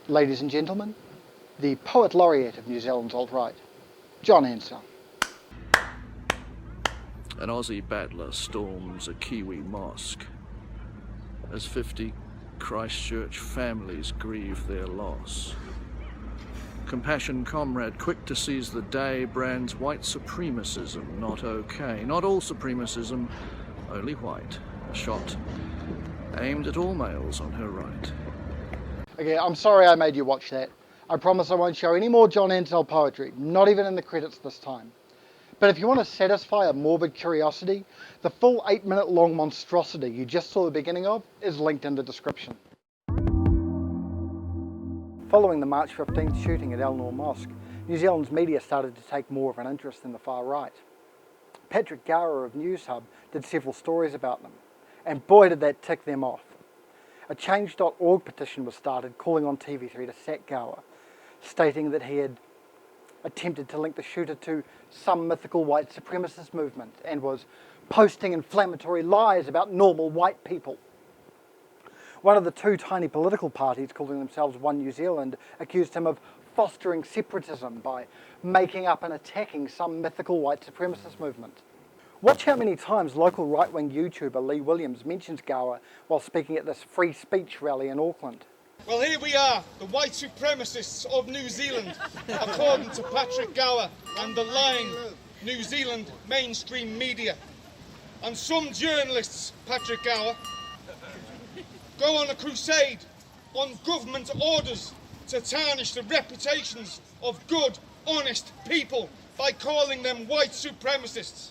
Ladies and gentlemen, the Poet Laureate of New Zealand's alt-right, John Ensor. An Aussie battler storms a Kiwi mosque as 50 Christchurch families grieve their loss. Compassion comrade, quick to seize the day, brands white supremacism not okay. Not all supremacism, only white. A shot aimed at all males on her right. Okay, I'm sorry I made you watch that. I promise I won't show any more John Ensor poetry, not even in the credits this time. But if you want to satisfy a morbid curiosity, the full 8-minute long monstrosity you just saw the beginning of is linked in the description. Following the March 15th shooting at Elnor Mosque, New Zealand's media started to take more of an interest in the far right. Patrick Gower of News Hub did several stories about them, and boy did that tick them off. A Change.org petition was started calling on TV3 to sack Gower, stating that he had attempted to link the shooter to some mythical white supremacist movement and was posting inflammatory lies about normal white people. One of the two tiny political parties calling themselves One New Zealand accused him of fostering separatism by making up and attacking some mythical white supremacist movement. Watch how many times local right-wing YouTuber Lee Williams mentions Gower while speaking at this free speech rally in Auckland. Well, here we are, the white supremacists of New Zealand, according to Patrick Gower and the lying New Zealand mainstream media. And some journalists, Patrick Gower, go on a crusade on government orders to tarnish the reputations of good, honest people by calling them white supremacists.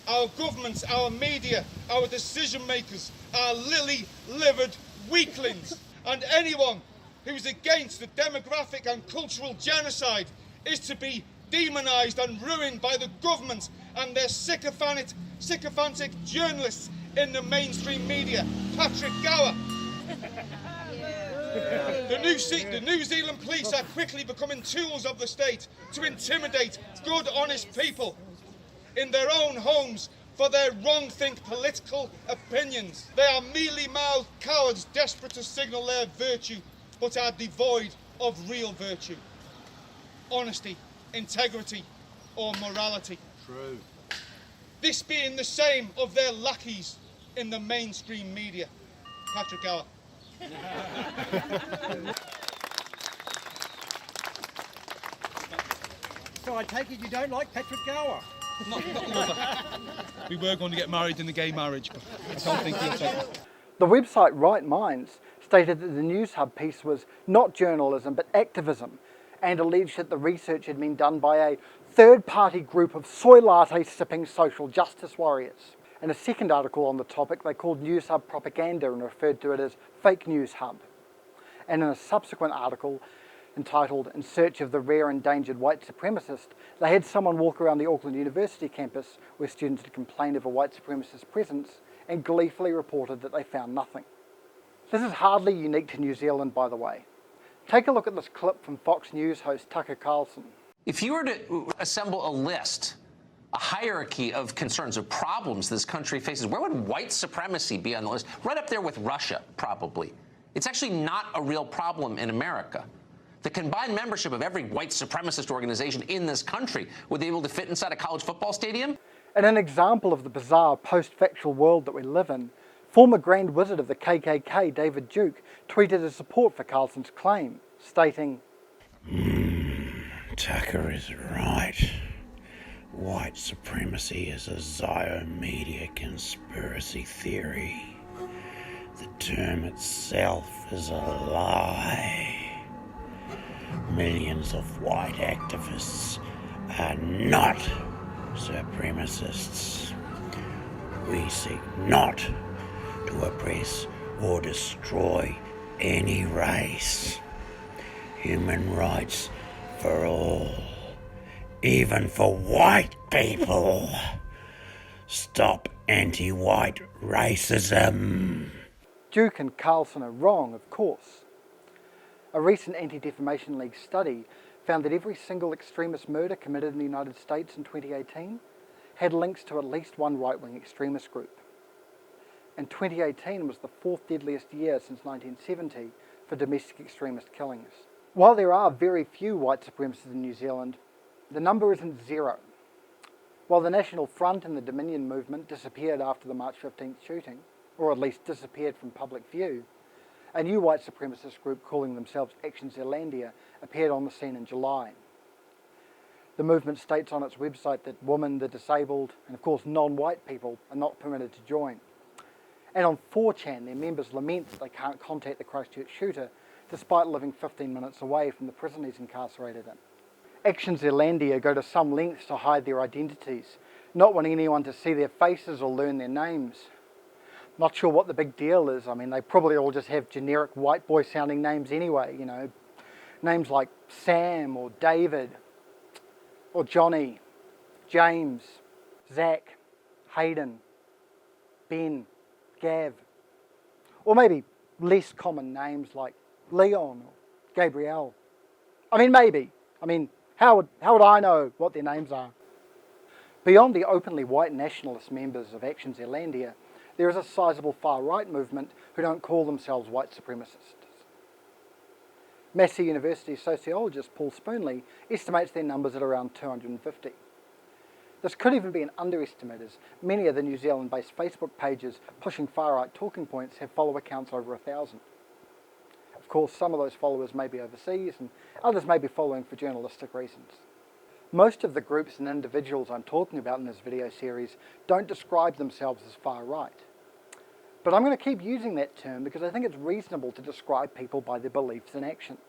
Our governments, our media, our decision makers are lily-livered weaklings. And anyone who's against the demographic and cultural genocide is to be demonised and ruined by the government and their sycophantic journalists in the mainstream media. Patrick Gower. The New Zealand police are quickly becoming tools of the state to intimidate good, honest people in their own homes for their wrong-think political opinions. They are mealy-mouthed cowards desperate to signal their virtue, but are devoid of real virtue, honesty, integrity, or morality. True. This being the same of their lackeys in the mainstream media. Patrick Gower. So I take it you don't like Patrick Gower? Not we were going to get married in the gay marriage, but I don't think he'll take it. The website Right Minds stated that the News Hub piece was not journalism but activism, and alleged that the research had been done by a third-party group of soy latte-sipping social justice warriors. In a second article on the topic, they called News Hub propaganda and referred to it as Fake News Hub. And in a subsequent article entitled In Search of the Rare Endangered White Supremacist, they had someone walk around the Auckland University campus where students had complained of a white supremacist presence and gleefully reported that they found nothing. This is hardly unique to New Zealand, by the way. Take a look at this clip from Fox News host Tucker Carlson. If you were to assemble a list, a hierarchy of concerns, of problems this country faces, where would white supremacy be on the list? Right up there with Russia, probably. It's actually not a real problem in America. The combined membership of every white supremacist organization in this country, would they be able to fit inside a college football stadium? In an example of the bizarre post-factual world that we live in, former Grand Wizard of the KKK, David Duke, tweeted his support for Carlson's claim, stating, Tucker is right. White supremacy is a Zio-media conspiracy theory. The term itself is a lie. Millions of white activists are not supremacists. We seek not to oppress or destroy any race. Human rights for all, even for white people. Stop anti-white racism. Duke and Carlson are wrong, of course. A recent Anti-Defamation League study found that every single extremist murder committed in the United States in 2018 had links to at least one right-wing extremist group. And 2018 was the fourth deadliest year since 1970 for domestic extremist killings. While there are very few white supremacists in New Zealand, the number isn't zero. While the National Front and the Dominion movement disappeared after the March 15th shooting, or at least disappeared from public view, a new white supremacist group calling themselves Action Zealandia appeared on the scene in July. The movement states on its website that women, the disabled, and of course non-white people are not permitted to join. And on 4chan, their members lament that they can't contact the Christchurch shooter despite living 15 minutes away from the prison he's incarcerated in. Action Zealandia go to some lengths to hide their identities, not wanting anyone to see their faces or learn their names. Not sure what the big deal is. I mean, they probably all just have generic white boy sounding names anyway, you know. Names like Sam or David or Johnny, James, Zach, Hayden, Ben, Gav. Or maybe less common names like Leon or Gabrielle. I mean, maybe. I mean, how would I know what their names are? Beyond the openly white nationalist members of Action Zealandia, there is a sizable far-right movement who don't call themselves white supremacists. Massey University sociologist Paul Spoonley estimates their numbers at around 250. This could even be an underestimate, as many of the New Zealand-based Facebook pages pushing far-right talking points have follower counts over 1,000. Of course, some of those followers may be overseas, and others may be following for journalistic reasons. Most of the groups and individuals I'm talking about in this video series don't describe themselves as far-right. But I'm going to keep using that term because I think it's reasonable to describe people by their beliefs and actions.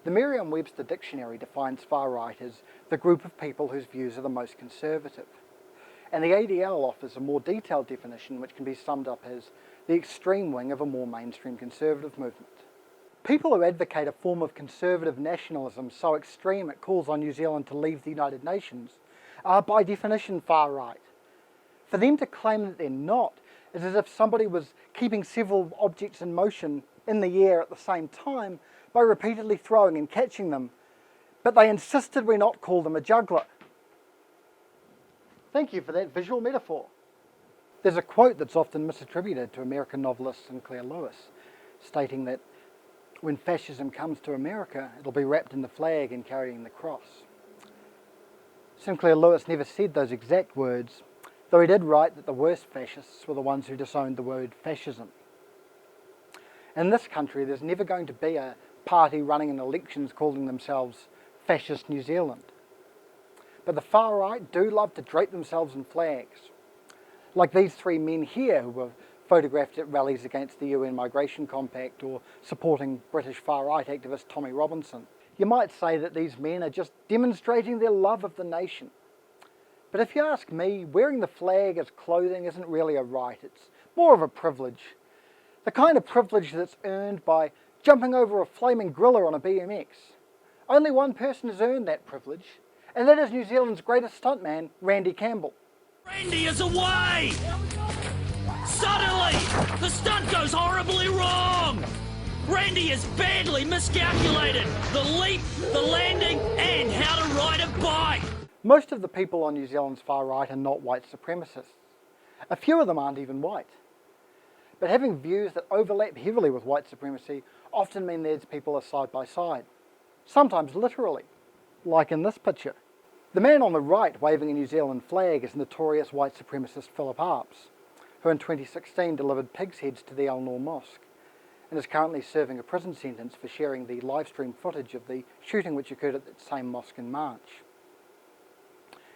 The Merriam-Webster dictionary defines far-right as the group of people whose views are the most conservative. And the ADL offers a more detailed definition which can be summed up as the extreme wing of a more mainstream conservative movement. People who advocate a form of conservative nationalism so extreme it calls on New Zealand to leave the United Nations are by definition far-right. For them to claim that they're not is as if somebody was keeping several objects in motion in the air at the same time by repeatedly throwing and catching them, but they insisted we not call them a juggler. Thank you for that visual metaphor. There's a quote that's often misattributed to American novelist Sinclair Lewis, stating that when fascism comes to America, it'll be wrapped in the flag and carrying the cross. Sinclair Lewis never said those exact words, though he did write that the worst fascists were the ones who disowned the word fascism. In this country, there's never going to be a party running in elections calling themselves Fascist New Zealand. But the far right do love to drape themselves in flags. Like these three men here who were photographed at rallies against the UN Migration Compact or supporting British far-right activist Tommy Robinson. You might say that these men are just demonstrating their love of the nation. But if you ask me, wearing the flag as clothing isn't really a right, it's more of a privilege. The kind of privilege that's earned by jumping over a flaming griller on a BMX. Only one person has earned that privilege, and that is New Zealand's greatest stuntman, Randy Campbell. Randy is away! Suddenly, the stunt goes horribly wrong! Randy has badly miscalculated the leap, the landing, and how to ride a bike! Most of the people on New Zealand's far right are not white supremacists. A few of them aren't even white. But having views that overlap heavily with white supremacy often mean these people are side by side. Sometimes literally, like in this picture. The man on the right waving a New Zealand flag is notorious white supremacist Philip Arps, who in 2016 delivered pig's heads to the El Nor Mosque and is currently serving a prison sentence for sharing the live stream footage of the shooting which occurred at that same mosque in March.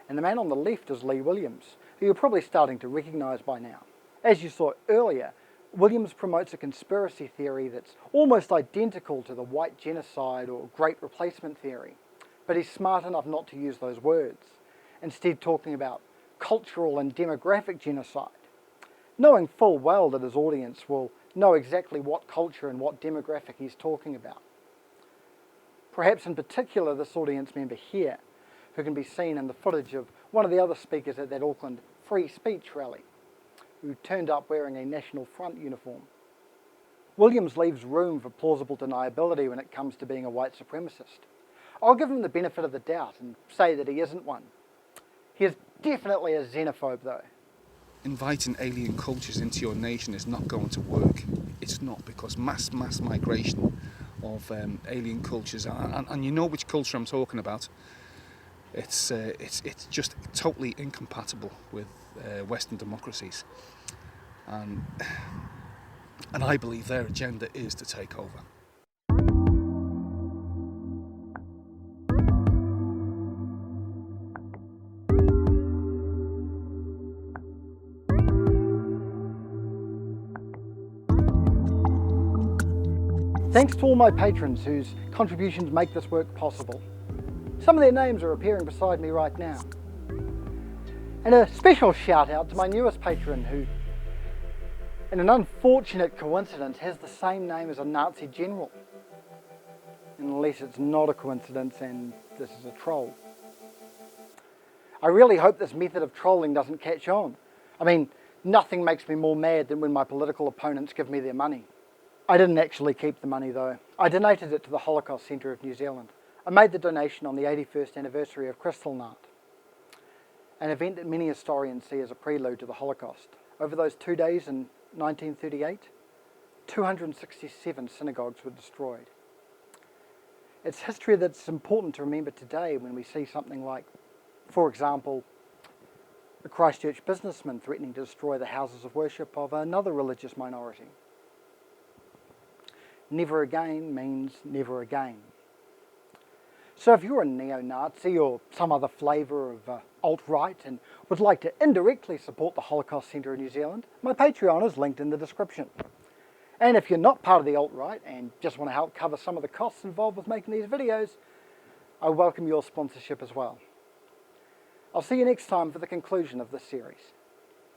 And the man on the left is Lee Williams, who you're probably starting to recognise by now. As you saw earlier, Williams promotes a conspiracy theory that's almost identical to the white genocide or great replacement theory, but he's smart enough not to use those words, instead talking about cultural and demographic genocide, knowing full well that his audience will know exactly what culture and what demographic he's talking about. Perhaps in particular this audience member here, who can be seen in the footage of one of the other speakers at that Auckland free speech rally, who turned up wearing a National Front uniform. Williams leaves room for plausible deniability when it comes to being a white supremacist. I'll give him the benefit of the doubt and say that he isn't one. He is definitely a xenophobe though. Inviting alien cultures into your nation is not going to work. It's it's not, because mass migration of alien cultures, and you know which culture I'm talking about. It's just totally incompatible with Western democracies, and I believe their agenda is to take over. Thanks to all my patrons whose contributions make this work possible. Some of their names are appearing beside me right now. And a special shout out to my newest patron who, in an unfortunate coincidence, has the same name as a Nazi general. Unless it's not a coincidence and this is a troll. I really hope this method of trolling doesn't catch on. I mean, nothing makes me more mad than when my political opponents give me their money. I didn't actually keep the money though. I donated it to the Holocaust Centre of New Zealand. I made the donation on the 81st anniversary of Kristallnacht, an event that many historians see as a prelude to the Holocaust. Over those 2 days in 1938, 267 synagogues were destroyed. It's history that's important to remember today when we see something like, for example, a Christchurch businessman threatening to destroy the houses of worship of another religious minority. Never again means never again. So if you're a neo-Nazi or some other flavour of alt-right and would like to indirectly support the Holocaust Centre in New Zealand, my Patreon is linked in the description. And if you're not part of the alt-right and just want to help cover some of the costs involved with making these videos, I welcome your sponsorship as well. I'll see you next time for the conclusion of this series.